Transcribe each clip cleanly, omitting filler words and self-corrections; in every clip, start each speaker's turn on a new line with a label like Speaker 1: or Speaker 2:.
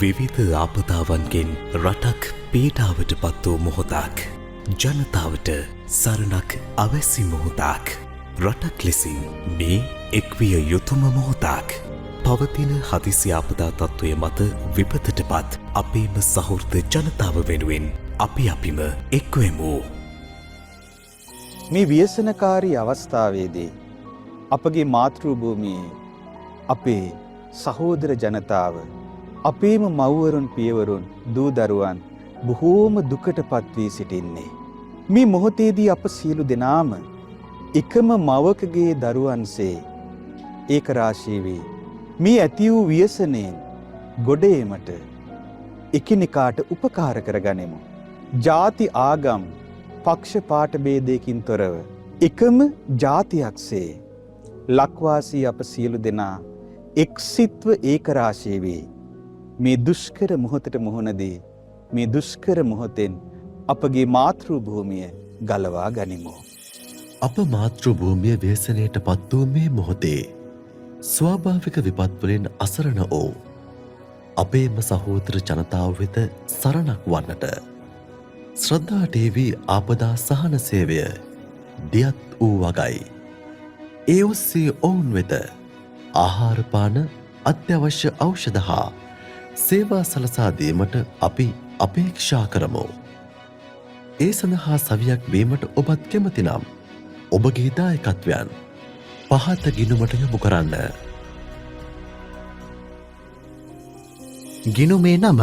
Speaker 1: විවිධ ආපදාවන්ගෙන් රටක් පීඩාවට පත් වූ මොහොතක්. ජනතාවට සරණක් අවැසි මොහොතක්. රටක් ලෙසින් මේ එක්විය යුතුම මොහොතක්. පවතින හදිසි ආපදා තත්ත්වය මත විපතටපත් අපේම සහෘද ජනතාව වෙනුවෙන් අපිම එක්වෙමු.
Speaker 2: මේ ව්‍යසනකාරී අවස්ථාවේදී අපගේ මාතෘ භූමියේ අපේ සහෝදර ජනතාව අපේම මව්වරුන් පියවරුන් දූ දරුවන් බොහෝම දුකටපත් වී සිටින්නේ. මේ මොහොතේදී අප සියලු දෙනාම එකම මවකගේ දරුවන්සේ ඒකරාශී වී මේ ඇති වූ ව්‍යසනයෙන් ගොඩ ඒමට එකිනෙකාට උපකාර කරගනිමු. ජාති ආගම් පක්ෂපාත ભેදයකින් තොරව එකම ජාතියක්සේ ලක්වාසී අප සියලු දෙනා එක්සිත්ව ඒකරාශී වී මේ දුෂ්කර මොහොතට මුහුණ දී මේ දුෂ්කර මොහොතෙන් අපගේ මාතෘ භූමිය ගලවා ගනිමු.
Speaker 3: අප මාතෘ භූමිය ව්‍යසනයට පත් වූ මේ මොහොතේ ස්වාභාවික විපත් වලින් අසරණ වූ අපේම සහෝදර ජනතාව වෙත සරණක් වන්නට ශ්‍රද්ධා ටීවී ආපදා සහන සේවය දියත් වූ වගයි. ඒ ඔස්සේ ඔවුන් වෙත ආහාර පාන අත්‍යවශ්‍ය ඖෂධ හා සේවා සලසා දීමට අපි අපේක්ෂා කරමු. ඒ සඳහා සවියක් වීමට ඔබත් කැමති නම් ඔබගේ දායකත්වයන් පහත ගිණුමට යොමු කරන්න.
Speaker 4: ගිණුමේ නම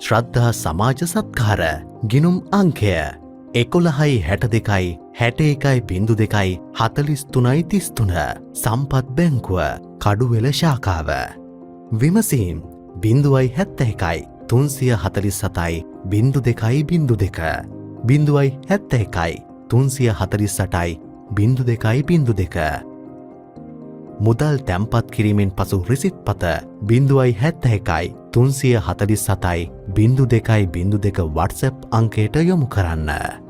Speaker 4: ශ්‍රද්ධා සමාජ සත්කාර ගිණුම් අංකය 11.62.61.43.33 සම්පත් බැංකුව කඩුවෙල ශාඛාව. විමසීම් 0.71.347.02.02 0.71.348.02.02 මුදල් තැන්පත් කිරීමෙන් පසු රිසිට් පත 0.71.347.02.02 WhatsApp අංකයට යොමු කරන්න.